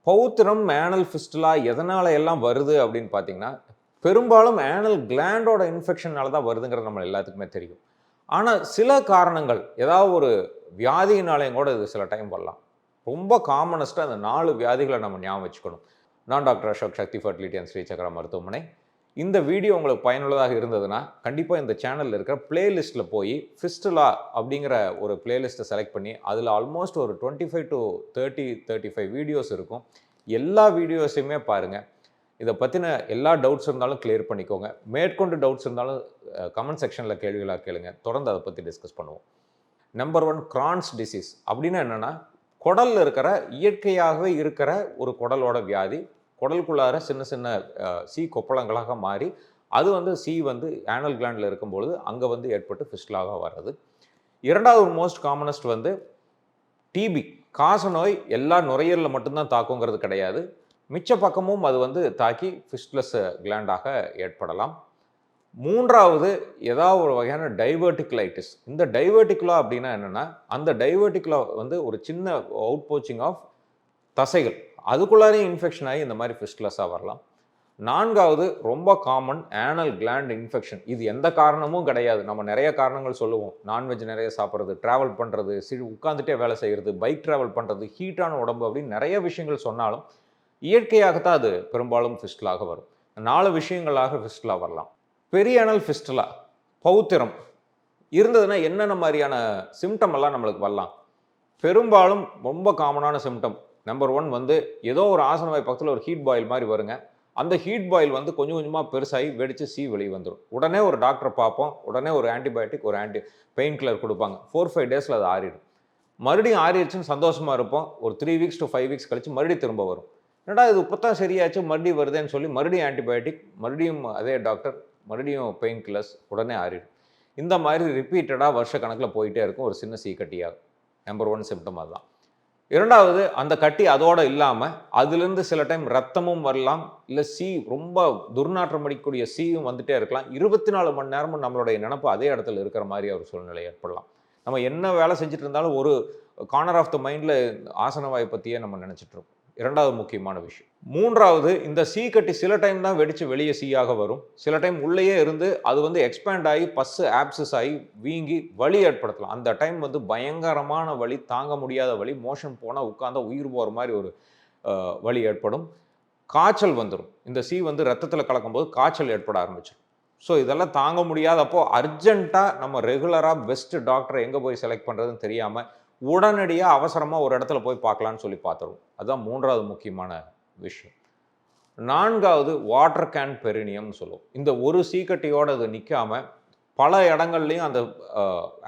பௌத்திரம், ஆனல் fistula எதனால எல்லாம் வருது அப்படின்னு பார்த்தீங்கன்னா, பெரும்பாலும் ஆனல் கிளாண்டோட இன்ஃபெக்ஷனால தான் வருதுங்கிறது நம்ம எல்லாத்துக்குமே தெரியும். ஆனா, சில காரணங்கள் ஏதாவது ஒரு வியாதியினாலயும் கூட இது சில டைம் வரலாம். ரொம்ப காமனஸ்ட்டா அந்த 4 வியாதிகள நம்ம ஞாபகம் வச்சுக்கணும். நான் doctor Ashok, Sakthi fertility and Srichakra மருத்துவமனை. இந்த வீடியோ உங்களுக்கு பயனுள்ளதாக இருந்ததுன்னா, கண்டிப்பா இந்த சேனல்ல இருக்கிற பிளேலிஸ்ட்ல போய் ஃபிஸ்டுலா அப்படிங்கிற ஒரு பிளேலிஸ்ட்ட செலக்ட் பண்ணி, அதில ஆல்மோஸ்ட் ஒரு 25 டூ 30, 35 வீடியோஸ் இருக்கும். எல்லா வீடியோஸையுமே பாருங்க. இத பத்தின எல்லா டவுட்ஸ் இருந்தாலும் கிளியர் பண்ணிக்கோங்க. மேற்கொண்டு டவுட்ஸ் இருந்தாலும் கமெண்ட் செக்ஷன்ல கேள்விகளா கேளுங்க. தொடர்ந்து அத பத்தி டிஸ்கஸ் பண்ணுவோம். நம்பர் 1 கிரான்ஸ் டிசீஸ் அப்படின்னா என்னன்னா, குடல்ல இருக்கிற இயற்கையாகவே இருக்கிற ஒரு குடலோட வியாதி. குடலுக்குள்ளார சின்ன சின்ன சி கொப்பளங்களாக மாறி, அது வந்து சி வந்து ஆனல் கிளாண்ட்ல இருக்கும்பொழுது, அங்க வந்து ஏற்பட்டு ஃபிஸ்டுலாவா வர்றது. 2வது மோஸ்ட் காமனஸ்ட் வந்து டிபி. காசநோய் எல்லா நுரையீரல மட்டும் தான் தாக்குங்கிறது கிடையாது. மிச்ச பக்கமும் அது வந்து தாக்கி ஃபிஸ்டுலஸ் கிளாண்டாக ஏற்படலாம். 3வது ஏதாவது ஒரு வகையான டைவர்டிகுலைட்டிஸ். இந்த டைவர்டிகுலா அப்படின்னா என்னன்னா, அந்த டைவர்டிகுலா வந்து ஒரு சின்ன அவுட் போச்சிங் ஆஃப் தசைகள். அதுக்குள்ளாரையும் இன்ஃபெக்ஷன் ஆகி இந்த மாதிரி ஃபிஸ்டுலஸா வரலாம். 4வது ரொம்ப காமன் ஆனல் கிளாண்ட் இன்ஃபெக்ஷன். இது எந்த காரணமும் கிடையாது. நம்ம நெறைய காரணங்கள் சொல்லுவோம். நான்வெஜ் நெறைய சாப்பிடுறது, டிராவல் பண்றது, உட்கார்ந்துட்டே வேலை செய்றது, பைக் டிராவல் பண்றது, ஹீட்டான உடம்பு அப்படின்னு நெறைய விஷயங்கள் சொன்னாலும், இயற்கையாகத்தான் அது பெரும்பாலும் ஃபிஸ்டுலாக வரும். 4 விஷயங்களாக ஃபிஸ்டுலா வரலாம். பெரியானல் ஃபிஸ்டுலா, பௌத்திரம் இருந்ததுன்னா என்னென்ன மாரியான சிம்ப்டம் எல்லாம் நம்மளுக்கு வரலாம்? பெரும்பாலும் ரொம்ப காமனான சிம்ப்டம். நம்பர் 1 வந்து ஏதோ ஒரு ஆசனவாய் பக்கத்தில ஒரு ஹீட் பாயில் மாரி வருங்க. அந்த ஹீட் பாயில் வந்து கொஞ்சம் கொஞ்சமா பெருசாகி வெடிச்சு வெளிய வந்துரும். உடனே ஒரு டாக்டர பார்ப்போம். உடனே ஒரு ஆன்டிபயோட்டிக், ஒரு பெயின் கில்லர் குடுப்பாங்க. 4, 5 டேஸ்ல அது ஆறிடும். மறுபடியும் ஆறிருச்சுன்னு சந்தோஷமா இருப்போம். ஒரு 3 வீக்ஸ் டூ 5 வீக்ஸ் கழிச்சு மறுபடியும் திரும்ப வரும். என்னடா இது இப்பதான் சரியாச்சு, மறுபடியும் வருதேன்னு சொல்லி மறுபடியும் ஆன்டிபயோட்டிக், மறுபடியும் அதே டாக்டர், மறுபடியும் பெயின் கில்லர்ஸ், உடனே ஆறிடும். இந்த மாதிரி ரிப்பீட்டடா வருஷக்கணக்கில போயிட்டே இருக்கும். ஒரு சின்ன சீக்கட்டியா. நம்பர் 1 சிம்ப்டம் அதுதான். 2வது அந்த கட்டி அதோட இல்லாம, அதிலிருந்து சில டைம் ரத்தமும் வரலாம். இல்ல ரொம்ப துர்நாற்றம் அடிக்கக்கூடிய சீயும் வந்துட்டே இருக்கலாம். 24 மணி நேரமும் நம்மளுடைய நினப்பு அதே இடத்துல இருக்கிற மாரி ஒரு சூழ்நிலை ஏற்படலாம். நம்ம என்ன வேலை செஞ்சுட்டு இருந்தாலும் ஒரு கார்னர் ஆஃப் த மைண்ட்ல ஆசனவாய் பத்தியே நம்ம நினைச்சுட்டு இருப்போம். 2வது முக்கியமான விஷயம். 3வது இந்த கட்டி சில டைம் தான் வெடிச்சு வெளிய சீயாக வரும். சில டைம் உள்ளேயே இருந்து அது வந்து எக்ஸ்பேண்ட் ஆகி பஸ் ஆப்சஸ் ஆகி வீங்கி வலி ஏற்படுத்தலாம். அந்த டைம் வந்து பயங்கரமான வலி, தாங்க முடியாத வலி, மோஷன் போனா உட்கார்ந்தா உயிர் போற மாரி ஒரு வலி ஏற்படும். காய்ச்சல் வந்துரும். இந்த வந்து ரத்தத்தில கலக்கும்போது காய்ச்சல் ஏற்பட ஆரம்பிச்சுரும். ஸோ இதெல்லாம் தாங்க முடியாதப்போ அர்ஜென்ட்டா நம்ம ரெகுலரா பெஸ்ட் டாக்டர எங்க போய் செலக்ட் பண்றதுன்னு தெரியாம, உடனடியா அவசரமா ஒரு இடத்துல போய் பார்க்கலான்னு சொல்லி பார்த்துருவோம். அதுதான் 3வது முக்கியமான விஷயம். 4வது வாட்டர் கேன் பெரினியம்னு சொல்லுவோம். இந்த ஒரு சீக்கட்டியோட அது நிக்காம, பல இடங்கள்லயும் அந்த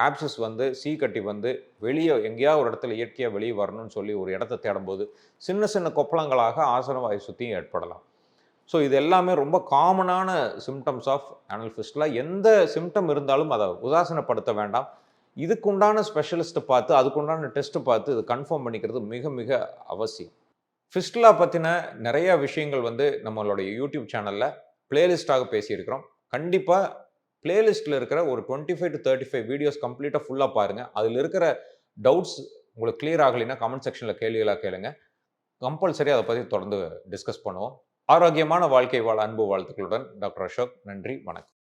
ஆப்சஸ் வந்து சீக்கட்டி வந்து வெளிய எங்கேயாவது ஒரு இடத்துல இயற்கையா வெளிய வரணும்னு சொல்லி ஒரு இடத்த தேடும்போது, சின்ன சின்ன கொப்பளங்களாக ஆசனவாய் சுத்தியும் ஏற்படலாம். ஸோ இது எல்லாமே ரொம்ப காமனான சிம்ப்டம்ஸ் ஆஃப் ஆனல் ஃபிஸ்டுலா. எந்த சிம்ப்டம் இருந்தாலும் அத உதாசீனப்படுத்த வேண்டாம். இதுக்குண்டான ஸ்பெஷலிஸ்ட்ட பார்த்து, அதுக்குண்டான டெஸ்ட் பார்த்து இத கன்ஃபார்ம் பண்ணிக்கிறது மிக மிக அவசியம். ஃபிஸ்டுலா பத்தின நெறைய விஷயங்கள் வந்து நம்மளுடைய யூடியூப் சேனல்ல பிளேலிஸ்ட்டாக பேசியிருக்கிறோம். கண்டிப்பா பிளேலிஸ்ட்ல இருக்கிற ஒரு 25 டூ 35 வீடியோஸ் கம்ப்ளீட்டா ஃபுல்லா பாருங்க. அதில இருக்கிற டவுட்ஸ் உங்களுக்கு கிளியர் ஆகலைன்னா கமெண்ட் செக்ஷன்ல கேள்விகளா கேளுங்க. கம்பல்சரி அத பத்தி தொடர்ந்து டிஸ்கஸ் பண்ணுவோம். ஆரோக்கியமான வாழ்க்கை வாழ அன்பு வாழ்த்துக்களுடன் டாக்டர் அசோக். நன்றி, வணக்கம்.